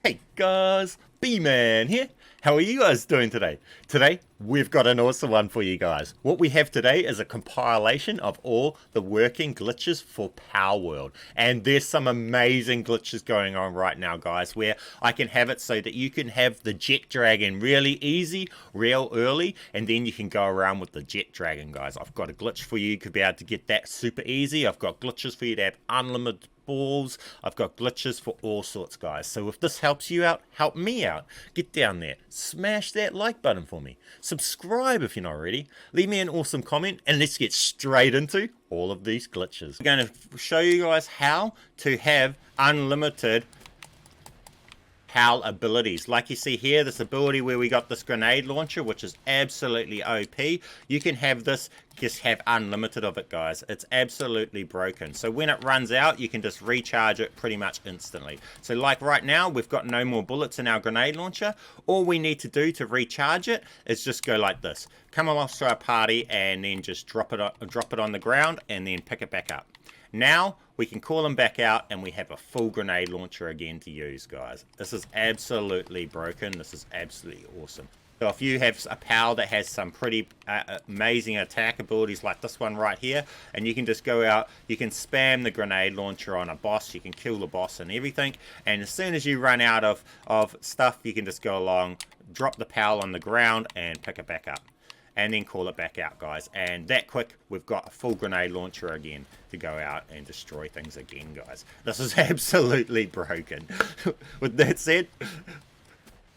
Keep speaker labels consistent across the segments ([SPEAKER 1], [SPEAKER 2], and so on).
[SPEAKER 1] Hey guys, bman here. How are you guys doing today? Today, we've got an awesome one for you guys. What we have today is a compilation of all the working glitches for palworld. And there's some amazing glitches going on right now, guys, where I can have it so that you can have the jet dragon really easy, real early, and then you can go around with the jet dragon, guys. I've got a glitch for you to be able to get that super easy. I've got glitches for you to have unlimited balls. I've got glitches for all sorts, guys. So if this helps you out, help me out. Get down there, smash that like button for me, subscribe if you're not already, leave me an awesome comment, and let's get straight into all of these glitches. I'm going to show you guys how to have unlimited PAL abilities. Like you see here, this ability where we got this grenade launcher, which is absolutely OP. You can have this, just have unlimited of it, guys. It's absolutely broken. So when it runs out, you can just recharge it pretty much instantly. So like right now, we've got no more bullets in our grenade launcher. All we need to do to recharge it is just go like this. Come along to our party and then just drop it on the ground and then pick it back up. Now we can call them back out and we have a full grenade launcher again to use, guys. This is absolutely broken. This is absolutely awesome. So if you have a PAL that has some pretty amazing attack abilities like this one right here, and you can just go out, you can spam the grenade launcher on a boss, you can kill the boss and everything, and as soon as you run out of stuff, you can just go along, drop the PAL on the ground and pick it back up. And then call it back out, guys. And that quick, we've got a full grenade launcher again to go out and destroy things again, guys. This is absolutely broken. With that said,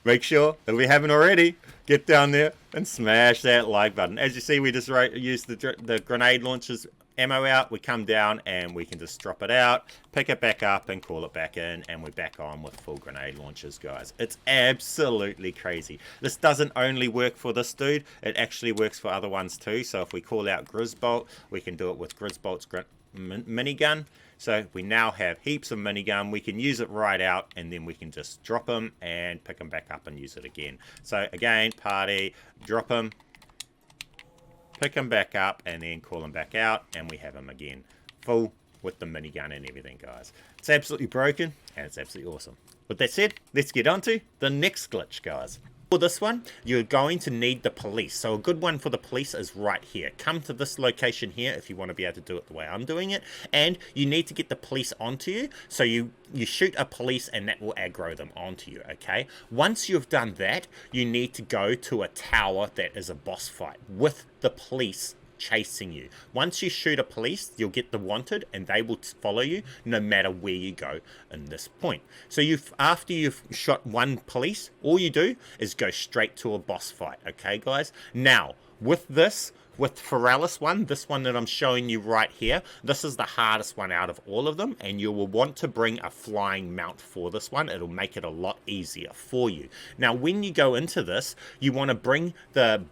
[SPEAKER 1] make sure, if we haven't already, get down there and smash that like button. As you see, we just used the grenade launcher's ammo out. We come down and we can just drop it out, pick it back up and call it back in, and we're back on with full grenade launchers, guys. It's absolutely crazy. This doesn't only work for this dude, it actually works for other ones too. So if we call out Grisbolt, we can do it with Grisbolt's minigun. So we now have heaps of minigun. We can use it right out and then we can just drop them and pick them back up and use it again. So again, party, drop them, pick them back up and then call them back out, and we have them again full with the minigun and everything, guys. It's absolutely broken and it's absolutely awesome. With that said, let's get on to the next glitch, guys. For this one, you're going to need the police. So a good one for the police is right here. Come to this location here if you want to be able to do it the way I'm doing it, and you need to get the police onto you. So you shoot a police and that will aggro them onto you, okay? Once you've done that, you need to go to a tower that is a boss fight with the police chasing you. Once you shoot a police, you'll get the wanted and they will follow you no matter where you go in this point. So after you've shot one police, all you do is go straight to a boss fight, okay, guys? Now, with this, with Ferralis one, this one that I'm showing you right here, this is the hardest one out of all of them, and you will want to bring a flying mount for this one. It'll make it a lot easier for you. Now, when you go into this, you want to bring the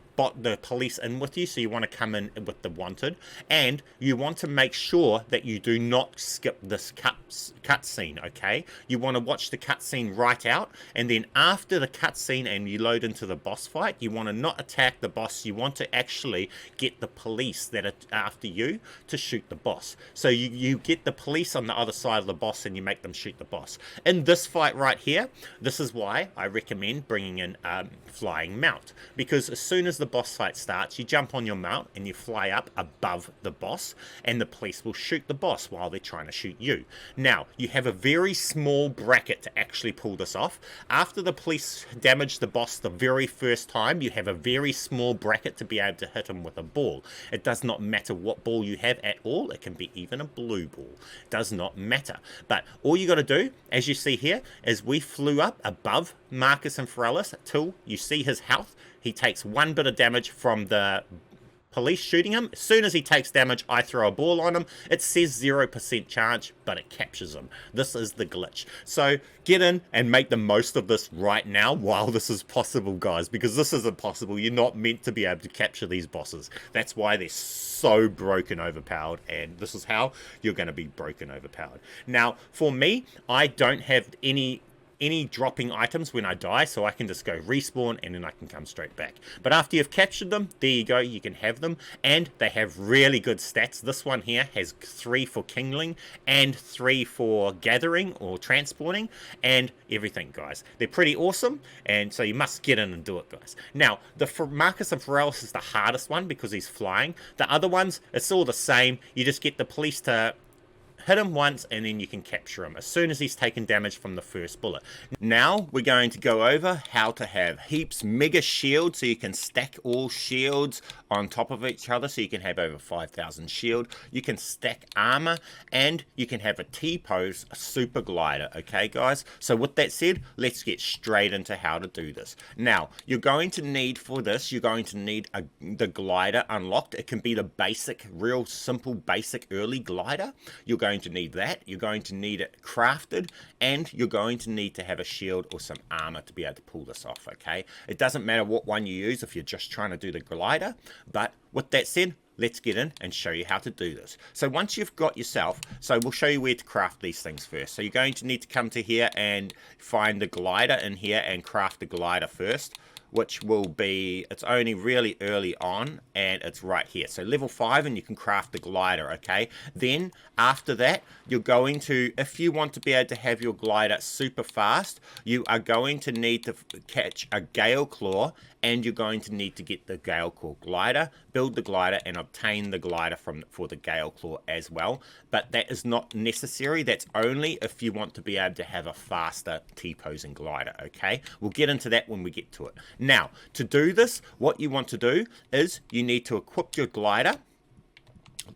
[SPEAKER 1] police in with you, so you want to come in with the wanted, and you want to make sure that you do not skip this cutscene, okay? You want to watch the cutscene right out, and then after the cutscene and you load into the boss fight, you want to not attack the boss, you want to actually get the police that are after you to shoot the boss. So you get the police on the other side of the boss and you make them shoot the boss. In this fight right here, this is why I recommend bringing in flying mount, because as soon as the boss fight starts, you jump on your mount and you fly up above the boss, and the police will shoot the boss while they're trying to shoot you. Now, you have a very small bracket to actually pull this off. After the police damage the boss the very first time, you have a very small bracket to be able to hit him with a ball. It does not matter what ball you have at all. It can be even a blue ball. It does not matter. But all you got to do, as you see here, is we flew up above Marcus and Ferralis till you see his health. He takes one bit of damage from the police shooting him. As soon as he takes damage, I throw a ball on him. It says 0% charge, but it captures him. This is the glitch. So get in and make the most of this right now while this is possible, guys, because this isn't possible. You're not meant to be able to capture these bosses. That's why they're so broken overpowered, and this is how you're going to be broken overpowered. Now, for me, I don't have any any dropping items when I die, so I can just go respawn and then I can come straight back. But after you've captured them, there you go, you can have them, and they have really good stats. This one here has 3 for kindling and 3 for gathering or transporting and everything, guys. They're pretty awesome, and so you must get in and do it, guys. Now, the Marcus of Varellus is the hardest one because he's flying. The other ones, it's all the same. You just get the police to hit him once and then you can capture him as soon as he's taken damage from the first bullet. Now we're going to go over how to have heaps mega shields, so you can stack all shields on top of each other, so you can have over 5,000 shield. You can stack armor, and you can have a T-pose super glider. Okay, guys, so with that said, let's get straight into how to do this. Now, you're going to need for this, you're going to need the glider unlocked. It can be the basic, real simple basic early glider. You're going to need that, you're going to need it crafted, and you're going to need to have a shield or some armor to be able to pull this off. Okay, it doesn't matter what one you use if you're just trying to do the glider. But with that said, let's get in and show you how to do this. So once you've got yourself, so we'll show you where to craft these things first. So you're going to need to come to here and find the glider in here and craft the glider first, which will be, it's only really early on, and it's right here. So level 5, and you can craft the glider, okay? Then after that, you're going to, if you want to be able to have your glider super fast, you are going to need to catch a Gale Claw, and you're going to need to get the Gale Claw glider, build the glider, and obtain the glider for the Gale Claw as well. But that is not necessary. That's only if you want to be able to have a faster T-posing glider, okay? We'll get into that when we get to it. Now, to do this, what you want to do is you need to equip your glider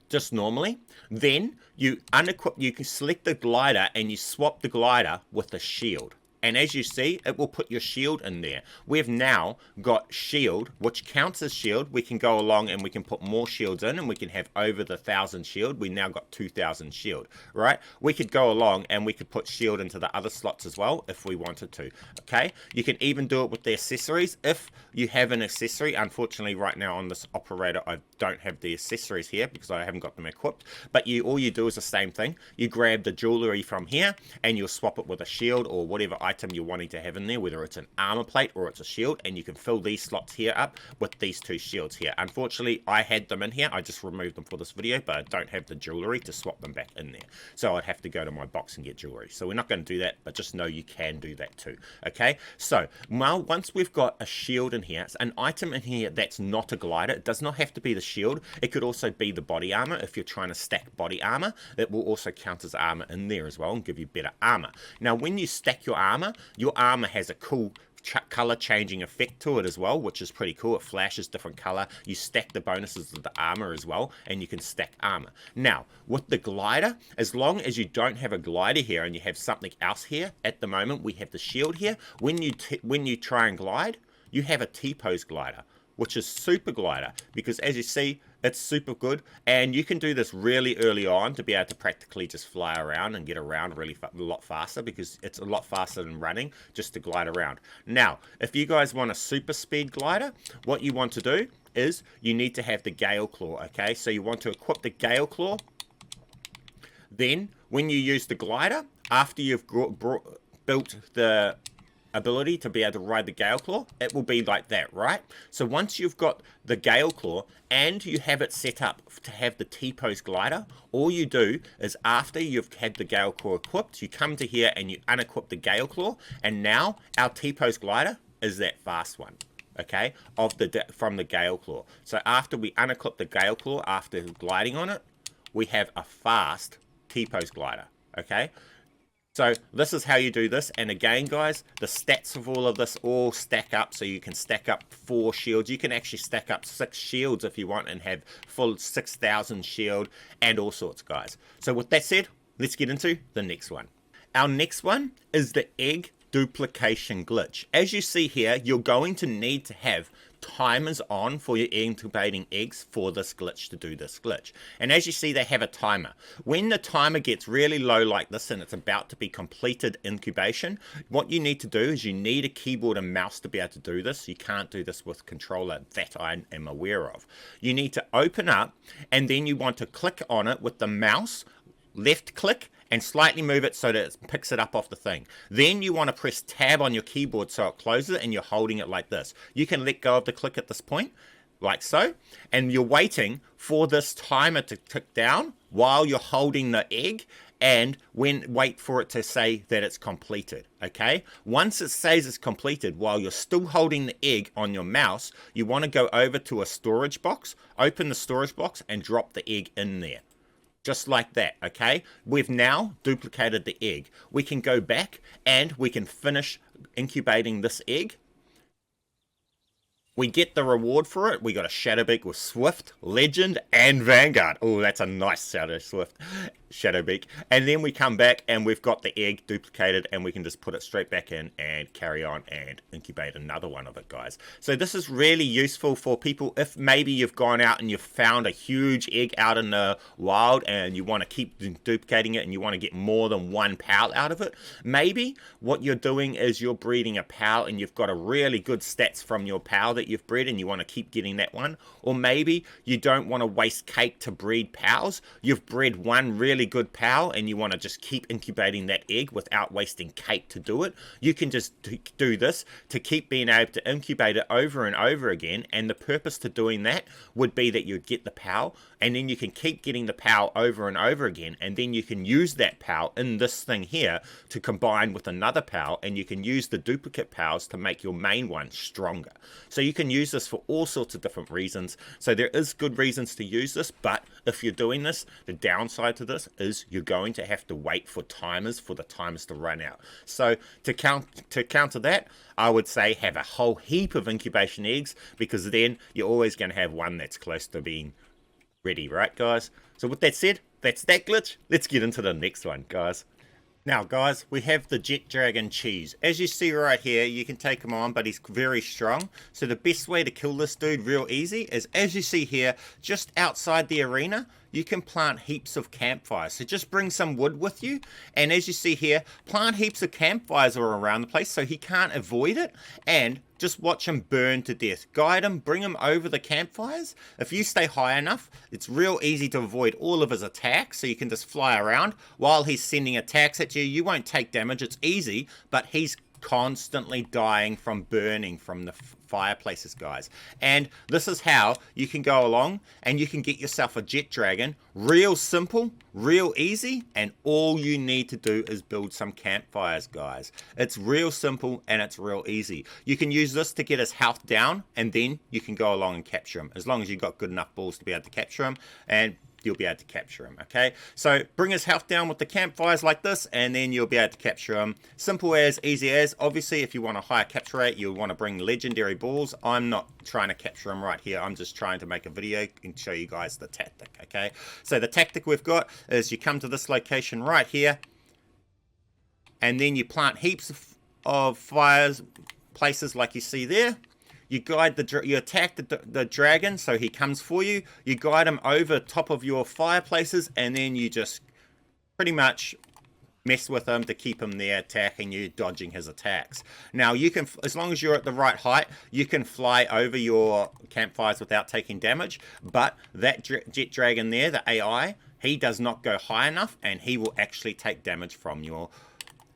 [SPEAKER 1] just normally. Then you unequip, you can select the glider and you swap the glider with a shield. And as you see, it will put your shield in there. We've now got shield, which counts as shield. We can go along and we can put more shields in, and we can have over the 1,000 shield. We now got 2,000 shield, right? We could go along and we could put shield into the other slots as well if we wanted to, okay? You can even do it with the accessories. If you have an accessory, unfortunately right now on this operator, I don't have the accessories here because I haven't got them equipped, but all you do is the same thing. You grab the jewelry from here and you'll swap it with a shield or whatever item you're wanting to have in there, whether it's an armor plate or it's a shield, and you can fill these slots here up with these 2 shields here. Unfortunately, I had them in here. I just removed them for this video, but I don't have the jewelry to swap them back in there. So I'd have to go to my box and get jewelry. So we're not going to do that, but just know you can do that too. Okay, so now once we've got a shield in here, an item in here that's not a glider, it does not have to be the shield. It could also be the body armor. If you're trying to stack body armor, it will also count as armor in there as well and give you better armor. Now, when you stack your armor has a cool color changing effect to it as well, which is pretty cool. It flashes different color. You stack the bonuses of the armor as well, and you can stack armor. Now, with the glider, as long as you don't have a glider here and you have something else here, at the moment we have the shield here. When you try and glide, you have a T-pose glider, which is super glider, because as you see, it's super good, and you can do this really early on to be able to practically just fly around and get around really a lot faster, because it's a lot faster than running just to glide around. Now, if you guys want a super speed glider, what you want to do is you need to have the Gale Claw, okay? So you want to equip the Gale Claw. Then, when you use the glider, after you've built the ability to be able to ride the Gale Claw, it will be like that, right? So once you've got the Gale Claw and you have it set up to have the T-pose glider, all you do is after you've had the Gale Claw equipped, you come to here and you unequip the Gale Claw, and now our T-pose glider is that fast one, okay, from the Gale Claw. So after we unequip the Gale Claw, after gliding on it, we have a fast T-pose glider, okay? So this is how you do this, and again guys, the stats of all of this all stack up, so you can stack up 4 shields. You can actually stack up 6 shields if you want and have full 6,000 shield and all sorts, guys. So with that said, let's get into the next one. Our next one is the egg duplication glitch. As you see here, you're going to need to have timers on for your incubating eggs for this glitch to do this glitch. And as you see, they have a timer. When the timer gets really low like this and it's about to be completed incubation, what you need to do is you need a keyboard and mouse to be able to do this. You can't do this with controller that I am aware of. You need to open up, and then you want to click on it with the mouse, left click, and slightly move it so that it picks it up off the thing. Then you want to press tab on your keyboard so it closes, and you're holding it like this. You can let go of the click at this point, like so, and you're waiting for this timer to tick down while you're holding the egg, and wait for it to say that it's completed. Okay, once it says it's completed while you're still holding the egg on your mouse, you want to go over to a storage box, open the storage box, and drop the egg in there. Just like that. Okay, we've now duplicated the egg. We can go back and we can finish incubating this egg. We get the reward for it. We got a Shadowbeak with Swift, Legend, and Vanguard. Oh, that's a nice Shadowbeak. And then we come back and we've got the egg duplicated, and we can just put it straight back in and carry on and incubate another one of it, guys. So this is really useful for people if maybe you've gone out and you've found a huge egg out in the wild and you want to keep duplicating it and you want to get more than one pal out of it. Maybe what you're doing is you're breeding a pal and you've got a really good stats from your pal that you've bred and you want to keep getting that one. Or maybe you don't want to waste cake to breed pals. You've bred one really good pal and you want to just keep incubating that egg without wasting cake to do it. You can just do this to keep being able to incubate it over and over again, and the purpose to doing that would be that you'd get the pal, and then you can keep getting the pal over and over again, and then you can use that pal in this thing here to combine with another pal, and you can use the duplicate pals to make your main one stronger. So you can use this for all sorts of different reasons. So there is good reasons to use this, but if you're doing this, the downside to this is you're going to have to wait for the timers to run out. So to counter that, I would say have a whole heap of incubation eggs, because then you're always going to have one that's close to being ready, right, guys? So with that said, that's that glitch. Let's get into the next one, guys. Now, guys, we have the Jet Dragon Cheese. As you see right here, you can take him on, but he's very strong. So the best way to kill this dude real easy is, as you see here, just outside the arena, you can plant heaps of campfires. So just bring some wood with you, and as you see here, plant heaps of campfires all around the place so he can't avoid it, and just watch him burn to death. Guide him, bring him over the campfires. If you stay high enough, it's real easy to avoid all of his attacks, so you can just fly around while he's sending attacks at you. You won't take damage, it's easy, but he's constantly dying from burning from the fireplaces, guys. And this is how you can go along and you can get yourself a Jet Dragon. Real simple, real easy, and all you need to do is build some campfires, guys. It's real simple and it's real easy. You can use this to get his health down, and then you can go along and capture him, as long as you've got good enough balls to be able to capture him, and you'll be able to capture him. Okay, so bring his health down with the campfires like this, and then you'll be able to capture him. Simple as, easy as. Obviously, if you want a higher capture rate, you'll want to bring legendary balls. I'm not trying to capture him right here. I'm just trying to make a video and show you guys the tactic. Okay, so the tactic we've got is you come to this location right here, and then you plant heaps of fires places like you see there. You attack the dragon, so he comes for you. You guide him over top of your fireplaces, and then you just pretty much mess with him to keep him there, attacking you, dodging his attacks. Now, you can, as long as you're at the right height, you can fly over your campfires without taking damage. But that Jet Dragon there, the AI, he does not go high enough, and he will actually take damage from your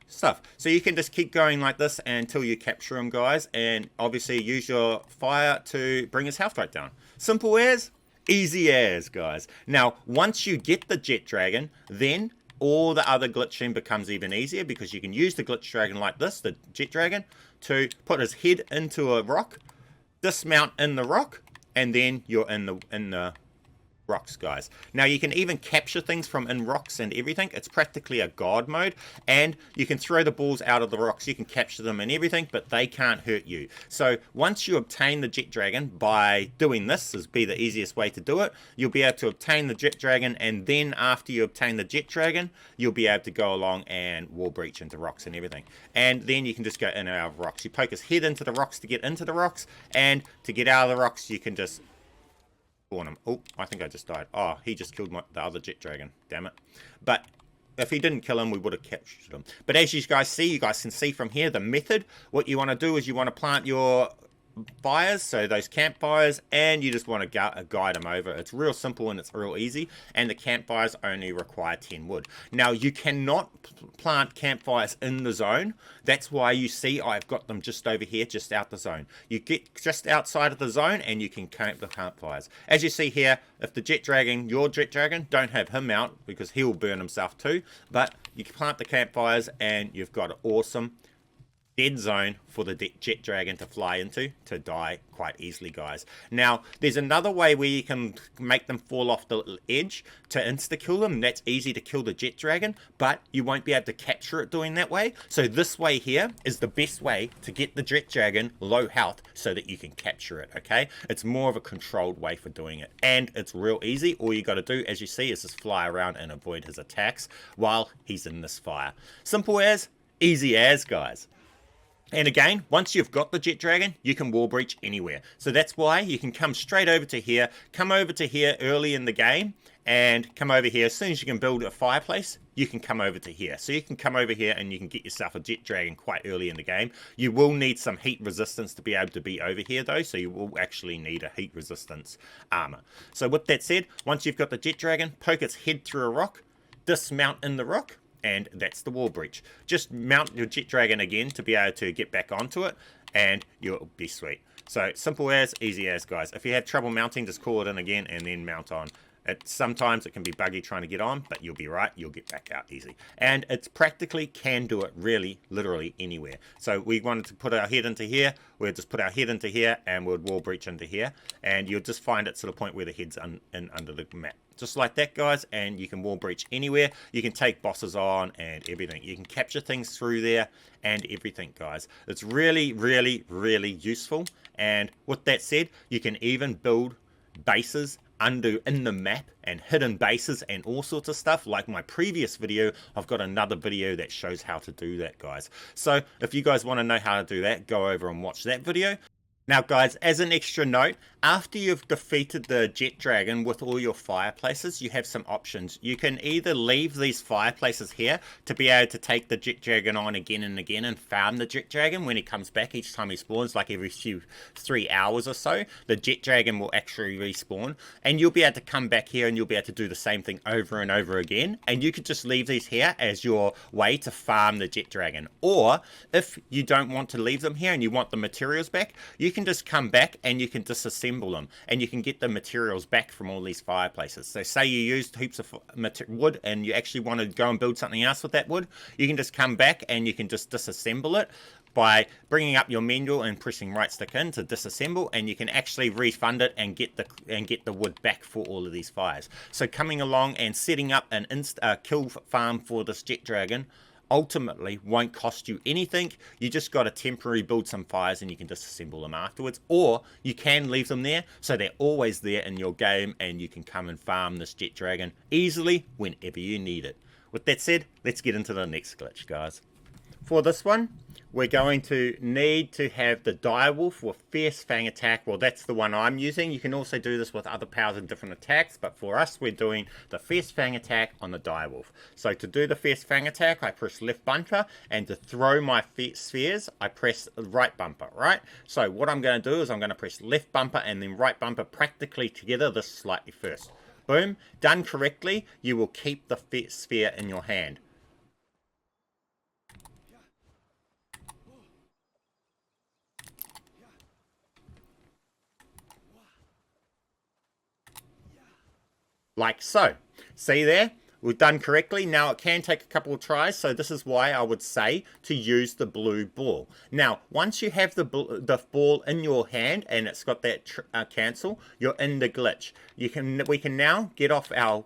[SPEAKER 1] stuff. So you can just keep going like this until you capture him, guys, and obviously use your fire to bring his health rate down. Simple as, easy as, guys. Now, once you get the Jet Dragon, then all the other glitching becomes even easier, because you can use the Glitch Dragon like this, the Jet Dragon, to put his head into a rock, dismount in the rock, and then you're in the rocks, guys. Now, you can even capture things from in rocks and everything. It's practically a god mode, and you can throw the balls out of the rocks. You can capture them and everything, but they can't hurt you. So once you obtain the Jet Dragon by doing this, is be the easiest way to do it, you'll be able to obtain the Jet Dragon, and then after you obtain the Jet Dragon, you'll be able to go along and wall breach into rocks and everything. And then you can just go in and out of rocks. You poke his head into the rocks to get into the rocks, and to get out of the rocks, you can just on him. Oh, I think I just died. Oh, he just killed the other Jet Dragon. Damn it. But if he didn't kill him, we would have captured him. But as you guys can see from here, the method, what you want to do is you want to plant your fires, so those campfires, and you just want to guide them over. It's real simple and it's real easy, and the campfires only require 10 wood. Now, you cannot plant campfires in the zone. That's why you see I've got them just over here, just out the zone. You get just outside of the zone and you can camp the campfires. As you see here, if the jet dragon, your jet dragon, don't have him out because he'll burn himself too, but you can plant the campfires and you've got an awesome dead zone for the jet dragon to fly into to die quite easily, guys. Now, there's another way where you can make them fall off the edge to insta-kill them. That's easy to kill the jet dragon, but you won't be able to capture it doing that way. So this way here is the best way to get the jet dragon low health so that you can capture it, okay? It's more of a controlled way for doing it, and it's real easy. All you got to do, as you see, is just fly around and avoid his attacks while he's in this fire. Simple as, easy as, guys. And again, once you've got the jet dragon, you can wall breach anywhere. So that's why you can come straight over to here, come over to here early in the game, and come over here. As soon as you can build a fireplace, you can come over to here. So you can come over here and you can get yourself a jet dragon quite early in the game. You will need some heat resistance to be able to be over here though, so you will actually need a heat resistance armor. So with that said, once you've got the jet dragon, poke its head through a rock, dismount in the rock, and that's the wall breach. Just mount your jet dragon again to be able to get back onto it, and you'll be sweet. So simple as, easy as, guys. If you have trouble mounting, just call it in again and then mount on. Sometimes it can be buggy trying to get on, but you'll be right. You'll get back out easy. And it's practically can do it really, literally anywhere. So we wanted to put our head into here. We'll just put our head into here and we'll wall breach into here. And you'll just find it to the point where the head's in under the map. Just like that, guys, and you can wall breach anywhere. You can take bosses on and everything. You can capture things through there and everything, guys. It's really, really, really useful. And with that said, you can even build bases in the map and hidden bases and all sorts of stuff. Like my previous video, I've got another video that shows how to do that, guys. So if you guys want to know how to do that, go over and watch that video. Now, guys, as an extra note, after you've defeated the jet dragon with all your fireplaces, you have some options. You can either leave these fireplaces here to be able to take the jet dragon on again and again and farm the jet dragon when he comes back each time he spawns, like every 3 hours or so. The jet dragon will actually respawn, and you'll be able to come back here and you'll be able to do the same thing over and over again. And you could just leave these here as your way to farm the jet dragon. Or if you don't want to leave them here and you want the materials back, you can just come back and you can disassemble them and you can get the materials back from all these fireplaces. So say you used heaps of wood and you actually want to go and build something else with that wood, you can just come back and you can just disassemble it by bringing up your menu and pressing right stick in to disassemble, and you can actually refund it and get the wood back for all of these fires. So coming along and setting up an kill farm for this jet dragon ultimately won't cost you anything. You just got to temporarily build some fires and you can disassemble them afterwards, or you can leave them there so they're always there in your game and you can come and farm this jet dragon easily whenever you need it. With that said, let's get into the next glitch, guys. For this one, we're going to need to have the direwolf with fierce fang attack. Well, that's the one I'm using. You can also do this with other powers and different attacks, but for us, we're doing the fierce fang attack on the direwolf. So to do the fierce fang attack, I press left bumper, and to throw my spheres, I press right bumper, right? So what I'm going to do is I'm going to press left bumper and then right bumper practically together, this slightly first. Boom. Done correctly, you will keep the sphere in your hand. Like so. See there? We've done correctly. Now it can take a couple of tries, so this is why I would say to use the blue ball. Now, once you have the ball in your hand and it's got that cancel, you're in the glitch. We can now get off our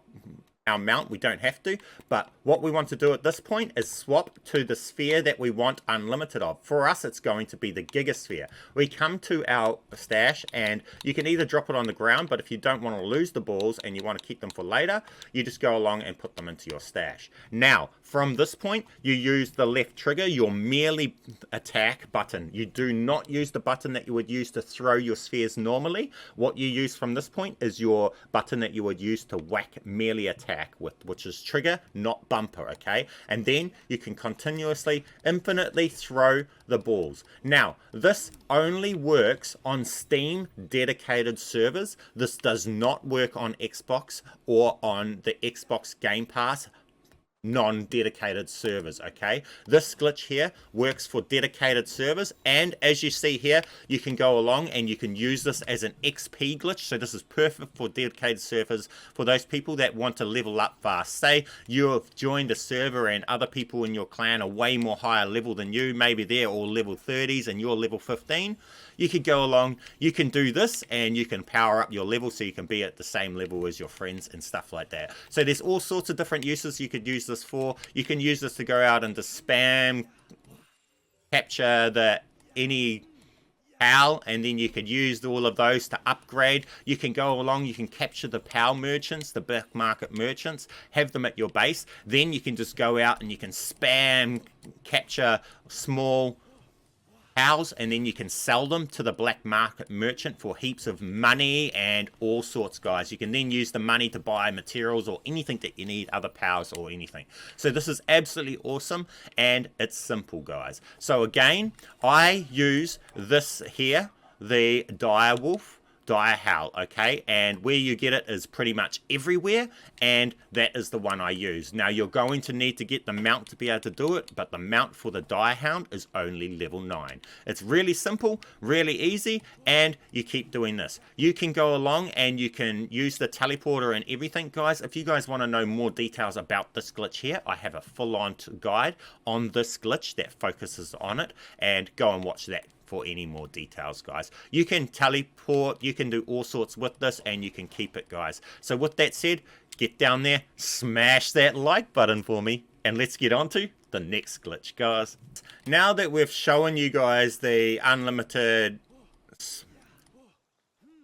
[SPEAKER 1] mount. We don't have to, but what we want to do at this point is swap to the sphere that we want unlimited of. For us, it's going to be the gigasphere. We come to our stash and you can either drop it on the ground, but if you don't want to lose the balls and you want to keep them for later, you just go along and put them into your stash. Now, from this point, you use the left trigger, your melee attack button. You do not use the button that you would use to throw your spheres normally. What you use from this point is your button that you would use to whack melee attack. attack with, which is trigger, not bumper, okay? And then you can continuously, infinitely throw the balls. Now, this only works on Steam dedicated servers. This does not work on Xbox or on the Xbox Game Pass non-dedicated servers, okay? This glitch here works for dedicated servers, and as you see here, you can go along and you can use this as an XP glitch. So this is perfect for dedicated servers, for those people that want to level up fast. Say you have joined a server and other people in your clan are way more higher level than you, maybe they're all level 30s and you're level 15. You could go along, you can do this, and you can power up your level so you can be at the same level as your friends and stuff like that. So there's all sorts of different uses you could use this for. You can use this to go out and to spam capture any PAL, and then you could use all of those to upgrade. You can go along, you can capture the PAL merchants, the black market merchants, have them at your base. Then you can just go out and you can spam capture small PALs, and then you can sell them to the black market merchant for heaps of money and all sorts, guys. You can then use the money to buy materials or anything that you need, other powers or anything. So this is absolutely awesome, and it's simple, guys. So again, I use this here, the direwolf, dire howl, okay, and where you get it is pretty much everywhere, and that is the one I use. Now you're going to need to get the mount to be able to do it, but the mount for the dire hound is only level 9. It's really simple, really easy, and you keep doing this. You can go along and you can use the teleporter and everything, guys. If you guys want to know more details about this glitch here, I have a full-on guide on this glitch that focuses on it, and go and watch that for any more details, guys. You can teleport, you can do all sorts with this, and you can keep it, guys. So with that said, get down there, smash that like button for me, and let's get on to the next glitch, guys. Now that we've shown you guys the unlimited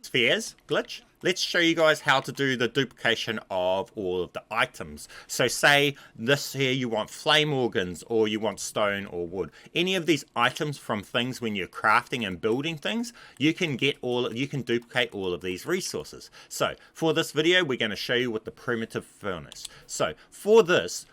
[SPEAKER 1] spheres glitch, let's show you guys how to do the duplication of all of the items. So say this here, you want flame organs, or you want stone or wood. Any of these items from things when you're crafting and building things, you can duplicate all of these resources. So for this video, we're going to show you with the primitive furnace. So for this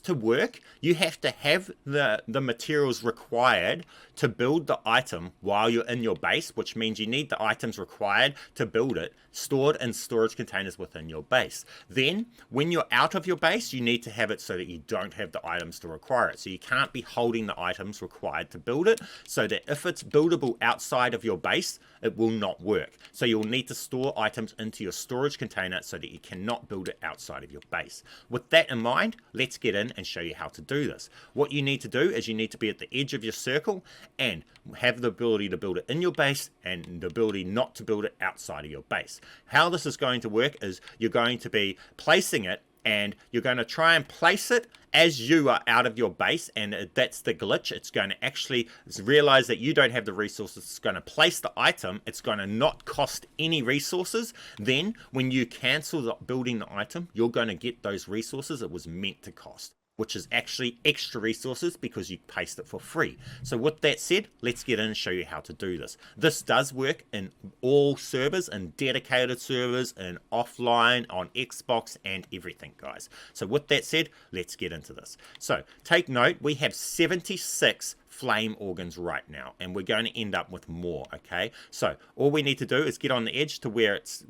[SPEAKER 1] to work, you have to have the materials required to build the item while you're in your base, which means you need the items required to build it stored in storage containers within your base. Then when you're out of your base, you need to have it so that you don't have the items to require it. So you can't be holding the items required to build it, so that if it's buildable outside of your base, it will not work. So you'll need to store items into your storage container so that you cannot build it outside of your base. With that in mind, let's get in and show you how to do this. What you need to do is you need to be at the edge of your circle and have the ability to build it in your base and the ability not to build it outside of your base. How this is going to work is you're going to be placing it, and you're going to try and place it as you are out of your base, and that's the glitch. It's going to actually realize that you don't have the resources. It's going to place the item. It's going to not cost any resources. Then when you cancel building the item, you're going to get those resources it was meant to cost, which is actually extra resources because you placed it for free. So with that said, let's get in and show you how to do this. This does work in all servers, and dedicated servers, and offline, on Xbox, and everything, guys. So with that said, let's get into this. So take note, we have 76 flame organs right now, and we're going to end up with more, okay? So all we need to do is get on the edge to where it's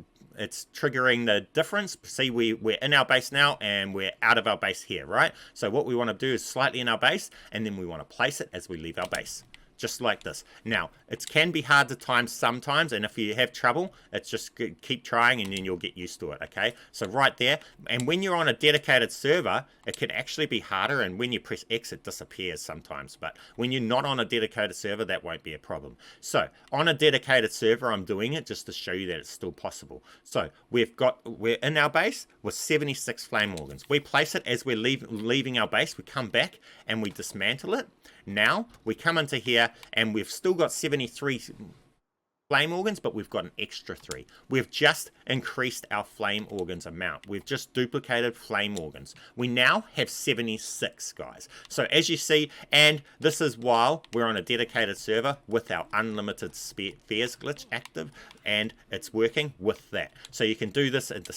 [SPEAKER 1] triggering the difference. See, we're in our base now and we're out of our base here, right? So what we want to do is slightly in our base, and then we want to place it as we leave our base, just like this. Now, it can be hard to time sometimes, and if you have trouble, it's just keep trying and then you'll get used to it, okay? So right there, and when you're on a dedicated server, it can actually be harder, and when you press X, it disappears sometimes, but when you're not on a dedicated server, that won't be a problem. So on a dedicated server, I'm doing it just to show you that it's still possible. So we're in our base with 76 flame organs. We place it as we're leaving our base. We come back and we dismantle it. Now we come into here and we've still got 73 flame organs, but we've got an extra 3. We've just increased our flame organs amount. We've just duplicated flame organs. We now have 76, guys. So as you see, and this is while we're on a dedicated server with our unlimited spares glitch active, and it's working with that. So you can do this in the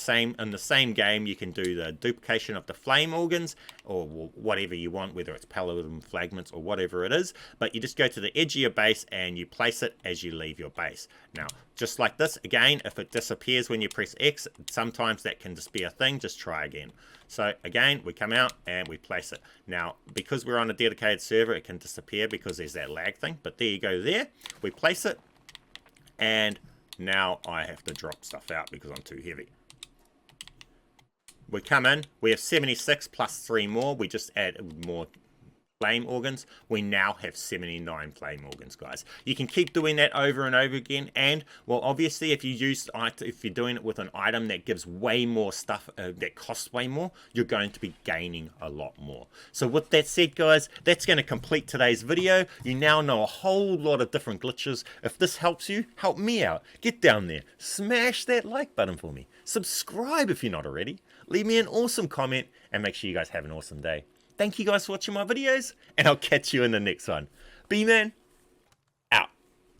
[SPEAKER 1] same game. You can do the duplication of the flame organs or whatever you want, whether it's palworld fragments or whatever it is, but you just go to the edge of your base and you place it as you leave your base. Now, just like this, again, if it disappears when you press X, sometimes that can just be a thing. Just try again. So again, we come out and we place it. Now, because we're on a dedicated server, it can disappear because there's that lag thing, but there you go there. We place it, and now I have to drop stuff out because I'm too heavy. We come in, we have 76 plus 3 more. We just add more flame organs. We now have 79 flame organs, guys. You can keep doing that over and over again, and well, obviously if you're doing it with an item that gives way more stuff, that costs way more, you're going to be gaining a lot more. So with that said, guys, that's going to complete today's video. You now know a whole lot of different glitches. If this helps you, help me out. Get down there, smash that like button for me, subscribe if you're not already, leave me an awesome comment, and make sure you guys have an awesome day. Thank you guys for watching my videos, and I'll catch you in the next one. bman